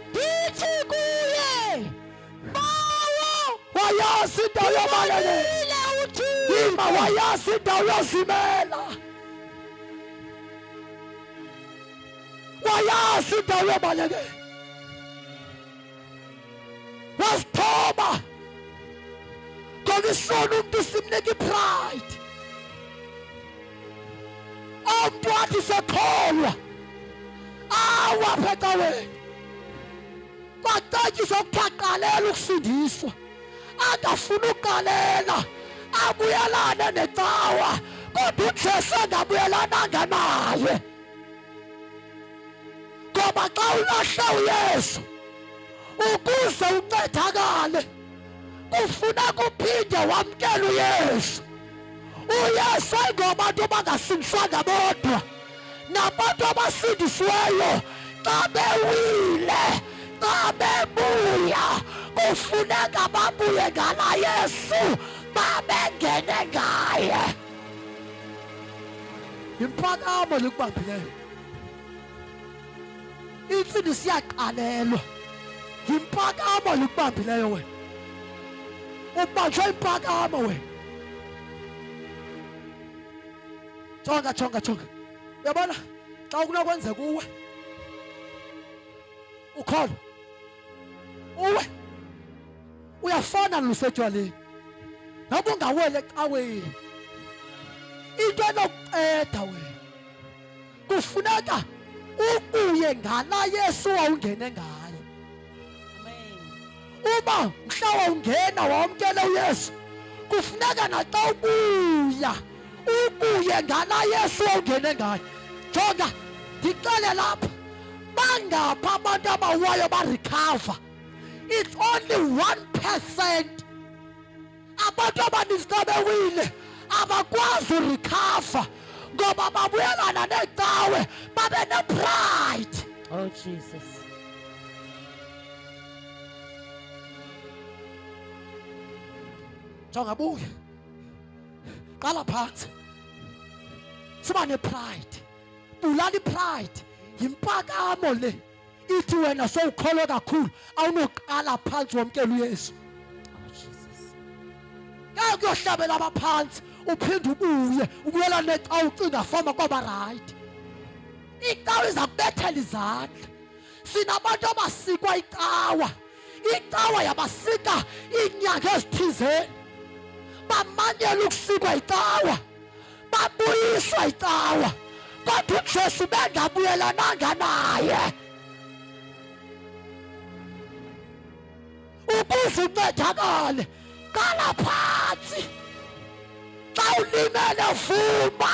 ndithi kuye bawo wayazi indawo yobalele ima wayazi indawo yozimela wayazi indawo yobalekela wasithoba ngoba isona umuntu simnika ipride umuntu wathi sekholwa awapha ecaweni kwacatyiswa ukuthi aqalela ukusindiswa angafuni ukuqalela abuyelane necawa kodwa uJesu angabuyelananga naye ngoba xa ulahla uYesu ukuze uncedakale kufuneka uphinde wamkele uYesu uYesu ayingobantu abangasindiswanga bodwa nabantu abasindisiweyo xa bewile xa bebuya kufuneka babuye ngala Yesu babengene ngaye impakamo likubambileyo insindi siyaqalelwa impakamo likubambileyo wena ubanjwe impakamo wena jonga uyabona xa kunokwenzeka uwe ukhona uwe uyafana nosetshwaleni noma ungawele ecaweni into enokuceda wena kufuneka ubuye ngala Yesu wawungene ngayo. Uma mhla ungena wamkela uYesu kufuneka naxa ubuye ngala Yesu wawungene ngayo. Jonga ngicele lapha bangapha abantu abawayo barecover. It's only 1%. Abantu abaninzi babewile abakwazi urecover ngoba babuyelana necawe babe ne-pride. Oh Jesus. Jonga buye qala phansi siba ne-pride. Bulala i-pride yimpakamo le ithi wena sowukholwe kakhulu awunoqala phansi wamkela uYesu. Oh Jesus. Ngeke kuyohlabela abaphansi uphinde ubuyela necawe ucinga foma kwaba right. Icawe iza kubethela izandla. Sinabantu abasikwa icawa. Icawa yabasika inyanga ezithizeni. Bamanyela ukusikwa icawa. Babuyiswa icawa. Kodwa uJesu bengabuyelananga naye. Ukuze uncedakale qala phansi. Xa ulimele vuma.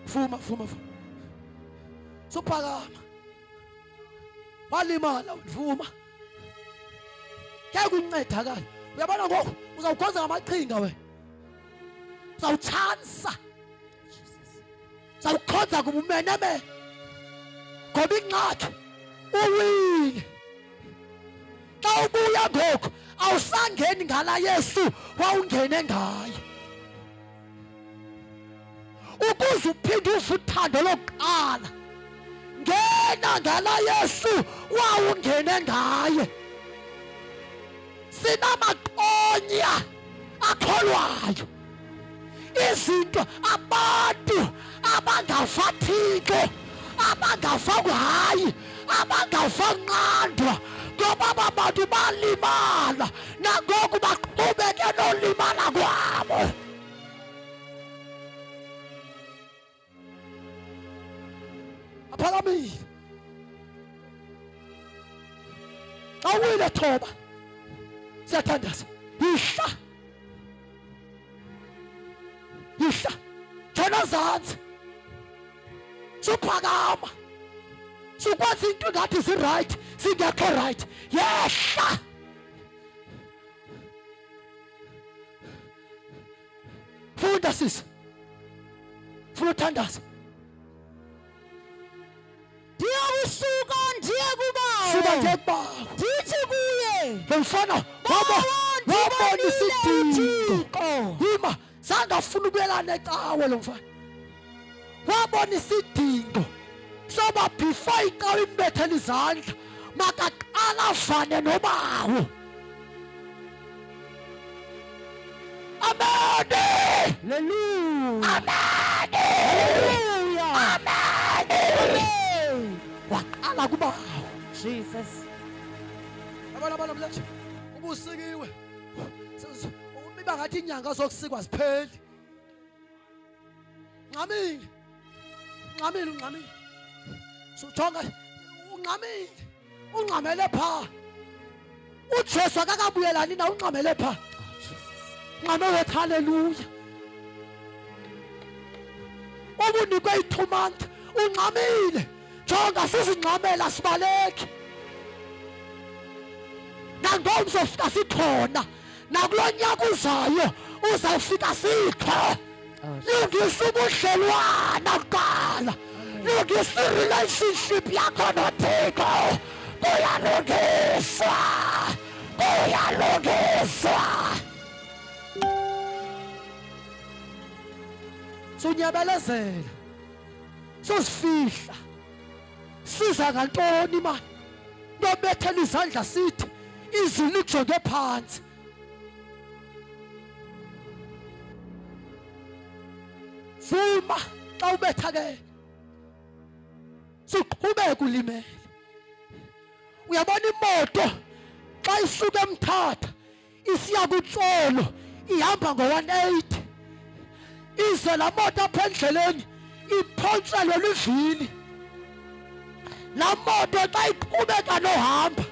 Vuma. Suphakama. Walimala vuma. Ngeke uncedakale. Uyabona ngoku uzawukhonza ngamaqhinga wena. Uzawuchansa. Uzawukhonza kubumenemene. Ngoba ingxaki uwile. Xa ubuya ngoku awusangeni ngala Yesu wawungene ngaye. Ukuze uphinde uvuthando lokuqala ngena ngala Yesu wawungene ngaye. Sinamaqonya akholwayo izinto abantu abangafathiko abangafakwayi abangafanqandwa ngoba abantu balimala nangoku baqhubeke nolimala kwabo. Aphakamile awile thoba siyathandaza yihla jona zanzi suphakama sukwazi into ngathi si-right singekho right yehla. Funda sisi funa uthandaza Ndiyakusuka ndiye suka kubawo. nje kubawo Ndithi kuye. lo mfana wabona isidingo yima sangafuna ukuyelana ecawe lo mfana wabona isidingo soba before icawe imbethela izandla makaqala avane nobawo. Amen. Hallelujah. Amen. Hallelujah. Amen. Waqala kubawo. Jesus. Abantu manje ubusikiwe ubiba ngathi inyanga zokusikwa zipheli. Ncamile so jonga ungcamele pha uJesu akakabuyelani na ungcamele pha ncame wethi haleluya. Ubunikwe i2 months ungcamile jonga sizingcamela sibaleki nangomso ufika sikhona nakulonyaka uzayo uzawufika sikho. Lungisa ubudlelwana kuqala. Lungisa i-relationship yakho noThixo. Kuyalungiswa. Sunyabelezela sosifihla siza ngantoni manje nobethela izandla sithi izulu lijonge phansi vuma xa ubethakele suqhubeka ulimele. Uyabona imoto xa isuka eMthatha isiya kuTsolo ihamba ngo-180, ize la moto apha endleleni iphontshelwe livili. La moto xa iqhubeka nohamba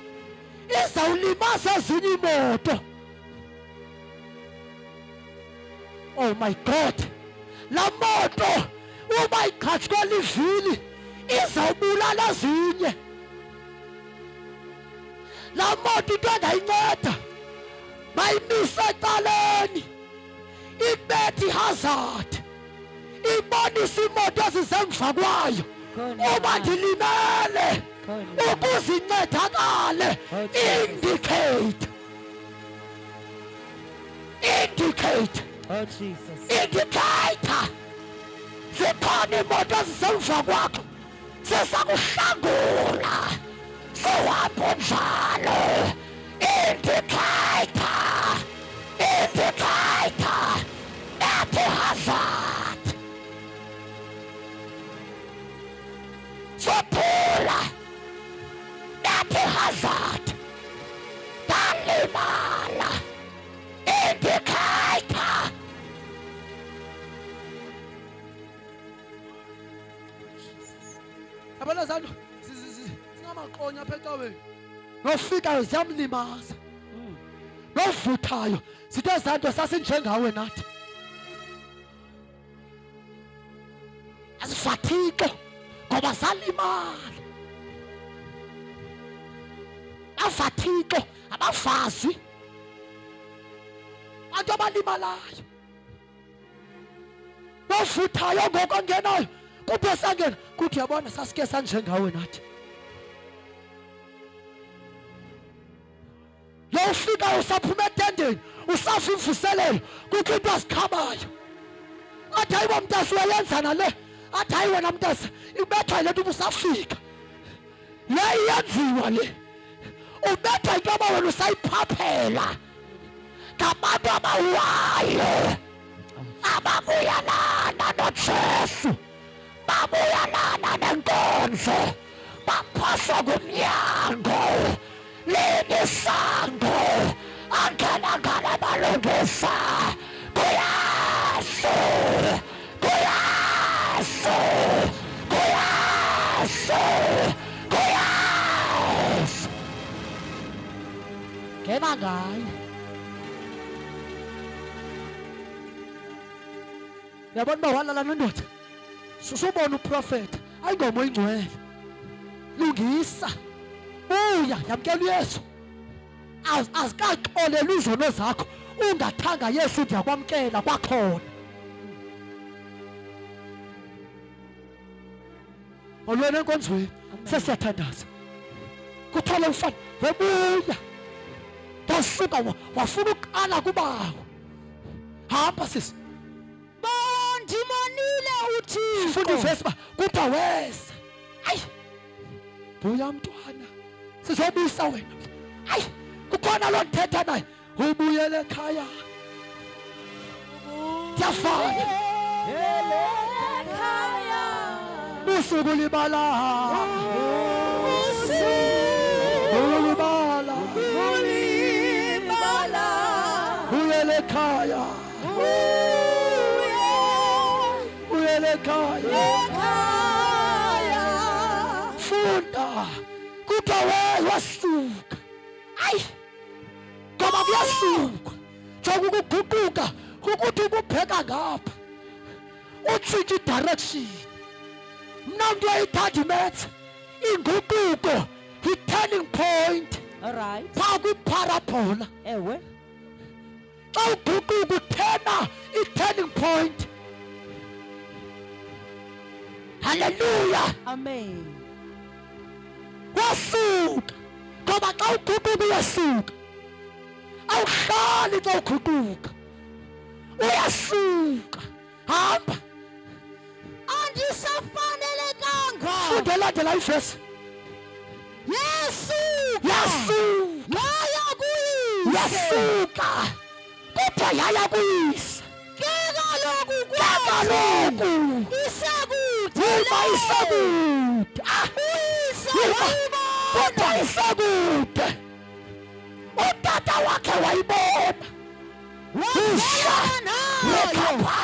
izawulimaza ezinye imoto. Oh my God, la moto uma iqhatshwe livili izawubulala ezinye. La moto into engayinceda mayimise ecaleni ibethe ihazard, ibonise imoto ezisemva kwayo uba ndilimele ukuze incedakale. Indicate. Oh Jesus. Indicator. Zikhona imoto ezisemva kwakho zisakuhlangula sohamba njalo. Indicator. Ethi hazard. Sophula. Ethi hazard. Dalimala. Indicator. Abana zalo singamaqonya apha ecaweni. Nofikayo ziyamlimaza. Novuthayo sithe zanto sasinjengawe nathi. Asifathixo ngoba zalimala. Afathixo abafazi abantu abalimalayo. Novuthayo ngoko ngenayo kuphe sangena kuthi yabona sasike sanjengawe nathi. Ufika usaphuma etendeni usafa imvuselelo kukho into azikhabayo. Athi hayibo mntasi uyayenza nale. Athi hayi wena mntasi ibethwa le nto ubusafika. Le iyenziwa le. Ubethwa into yoba wena usayiphaphela ngabantu abawayo ababuyalana noJesu, babuyalana nenkonzo, baphoswa kumnyango. Leni sango angana balungisa kuyasu ngena ngayo. Yabona uba walala nendoda susubona uprofeta ayingomo ingcwele lungisa. Uya yamkela uYesu. Azikaxolela izono zakho ungathanga Yesu ndiyakwamkela kwakhona. Olwena enkonzweni sesiyathandaza. Kuthole umfana webuya. Wasuka wafuna uqala kubawo. Hamba sisi. Bondimonile uThixo. Funda ivesi ba kuthiwa weza. Ayi. Buya mntwana. Sizobisa wena. Hayi kukhona lo nthetha naye ubuyele ekhaya. Yafana ekhaya usuku libala. Ulibala uyele ekhaya. Uyele ekhaya. Funda kuthiwa wasuka. Ayi ngoba kuyasuka njengoba ukuguquka ukuthi ububheka ngapha utshintshe direction. Mna nto ayithanda imethe inguquko i-turning point. Alright. Phaa kwiparabola Ewe. xa uguquka uthena i-turning point. Hallelujah. Amen. Wasuka ngoba xa uguquka uyasuka. Awuhlali xa uguquka uyasuka. Hamba Andisafanelekanga. funda landela ivesi. Yasuka. Yasuka Yaya kuyise. yasuka kodwa yaya kuyise. Ke kaloku kaloku isakude uma isakude kodwa isakude utata wakhe wayibona Lekapha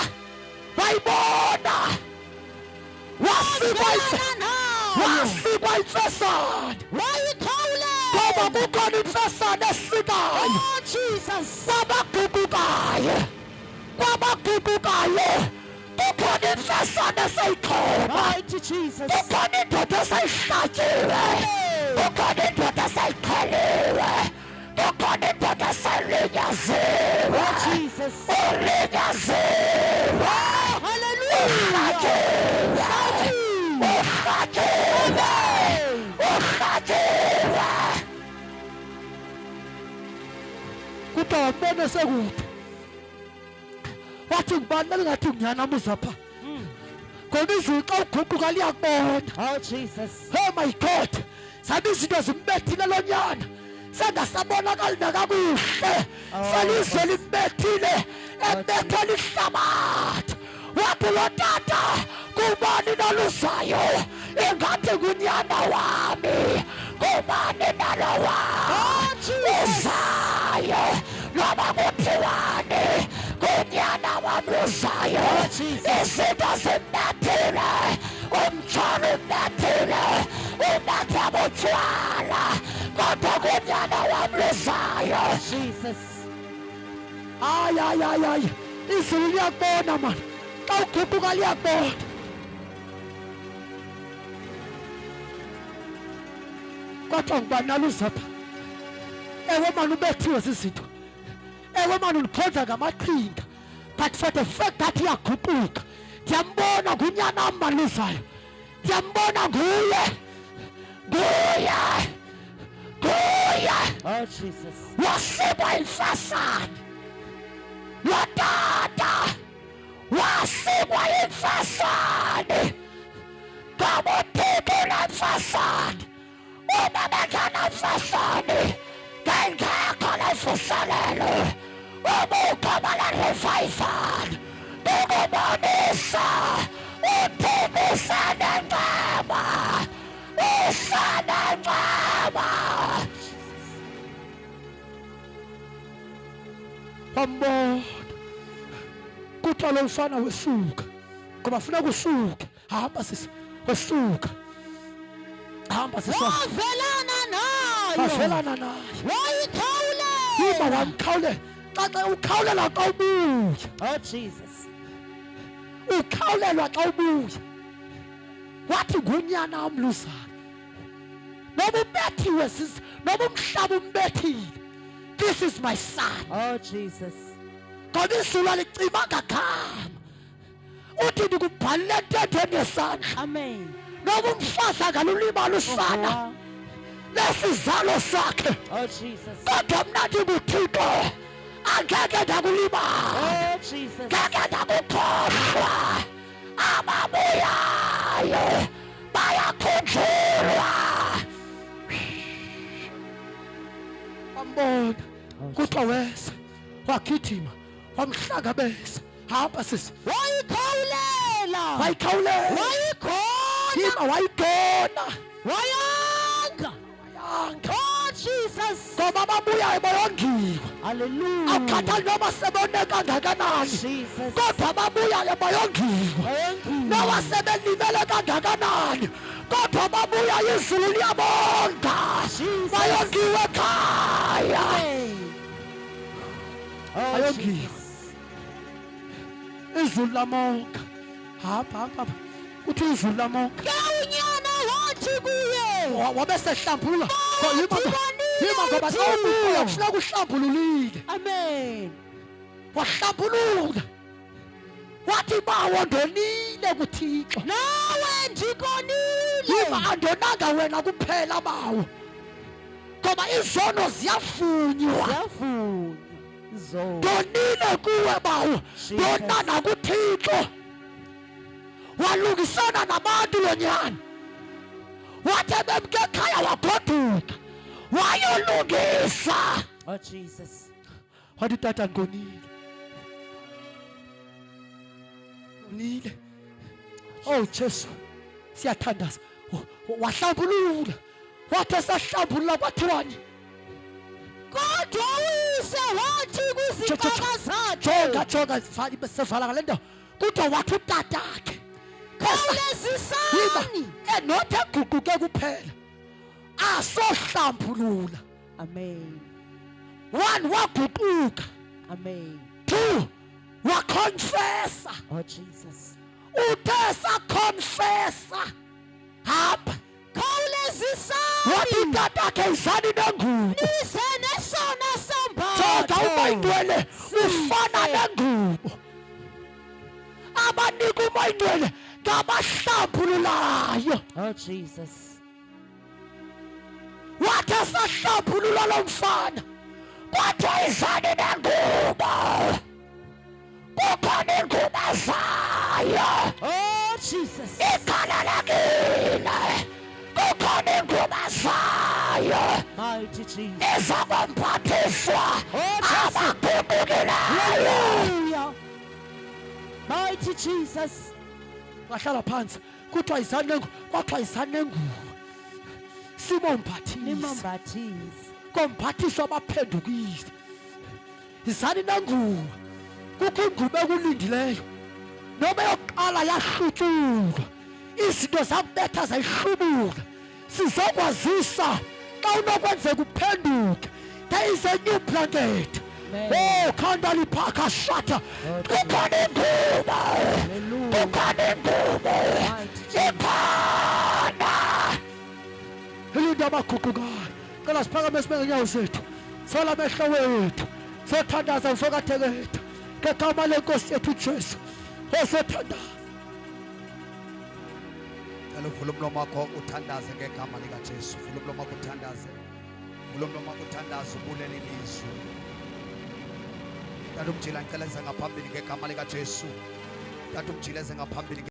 wayibona wasikwa imfesane ngoba kukhona imfesane esikayo kwabagugukayo kukhona imfesane eseyikhona kukhona indoda eseyihlatyiwe kukhona indoda eseyiqheliwe kukhona indoda eselinyaziwe ulinyaziwe urhatshiwe kuthiwa wambona sekude wathi ngubani belingathi ngunyana muzapha ngoba izulu xa uguquka liyakubona oh my god sabe izinto zimbethile lo nyana sengasabonakali nakakuhle selizwe limbethile embethela ihlabathi wathi lo tata kubani noluzayo ingathi ngunyana wami kubani nalowa uzayo noba kuthiwani ngunyana wami uzayo izinto zimbethile umtshana umbethile umbethe butshwala kodwa ngunyana wami uzayo hayi izulu liyakubona mani xa uguquka liyakubona kodwa ngubani naluzapha ewe mani ubethiwe zizinto ewe mani ulikhonza ngamaqhinga but for the fact that iyaguquka ndiyambona ngunyana wam mani luzayo ndiyambona nguye wasikwa imfesane lo tata wasikwa imfesane ngabothiko lemfesane uma bengenamfesane ngengekho levuselelo ubugqoba le-revival ukubonisa uthini usenenceba usenenceba wambona kuthiwa lo mfana wesuka ngoba funeka usuke hamba sisi wesuka hamba sisi wavelana naye ima wamkhawulela xa ukhawulela xa ubuya ukhawulelwa xa ubuya wathi ngunyana wam luzayo noba ubethiwe noba umhlaba umbethile this is my son ngoba izulu alicimanga gama uthi ndikubhalile entethweni yesandla noba umfazi angalulibala usana lesizalo sakhe kodwa mna ndinguthixo angeke ndakulibala ngeke ndakukhohlwa ababuyayo bayakhunjulwa wambona kuthiwa weza wagijima wamhlangabeza hamba sisi wayikhawulela ima wayigona ngoba ababuyayo bayongiwa akhathali noba sebone kangakanani kodwa ababuyayo bayongiwa noba sebelimele kangakanani kodwa ababuyayo izulu liyabonga bayongiwe ekhaya bayongiwa izulu lamonga hamba uthi izulu lamonga wabe sehlambulula yima ngoba xa ubuya kufuneka uhlambululile wahlambuluka wathi bawo ndonile kuthixo nawe ndikonile yima andonanga wena kuphela bawo ngoba izono ziyafunywa ndonile kuwe bawo ndona nakuthixo walungisana nabantu lo nyana wathi bemke ekhaya wagoduka wayolungisa wathi tata ngonile nile. Oh Jesu, siyathandaza. Wahlambulula. Wathi esahlambulula kwathiwani? Kodwa uyise wathi kuzigaba zakhe. Jonga sevala ngale ndawo. Kodwa wathi utatakhe. Khawulezisani. Not eguquke kuphela. Asohlambulula. Amen. 1 waguquka. Amen. 2 wakonfessa. Oh Jesus. Uthe sakonfessa. Hamba. Khawulezisani. Wathi utatakhe izani nengubo. Nize nesona sambatho. Jonga umayindwele ufana nengubo. Abanika umayindwele ngabahlambululayo. Oh Jesus. Wathi esahlambulula lo mfana kwathiwa izani nengubo. Kukhona ingubo zayo. Oh Jesus. Ikhalalekile. Kukhona ingubo zayo. Mighty Jesus. Ezakumphathiswa abaguqukileyo. Hallelujah. Mighty Jesus. Wahlala phansi kuthiwa izani nengubo. Kwathiwa izani nengubo. Simomphathisa. Nimombathise. Komphathiswa abaphendukile. Izani nengubo. Kukho ingubo ekulindileyo. Noma yokuqala yahlutshulwa. Izinto zakubetha zayihlubuka. Sizokwazisa xa unokwenzeka uphenduke. There is a new blanket. Oh, khandali phaka shata. Kukhona ingubo. Kukhona ingubo. Ikhona. Ilinda abaguqukayo. Cela siphakame sibeke inyawo zethu. Sola amehlo wethu. Sothandaza mfakatheketha. Ngegama lenkosi yethu Jesu. Osothandaza. Vula umlomo wakho uthandaze ngegama likaJesu. Vula umlomo wakho uthandaze. Vula umlomo wakho uthandaze ubulele ilizwi. Tata umjila ngicela ngaphambili ngegama likaJesu. Tata umjila ngaphambili.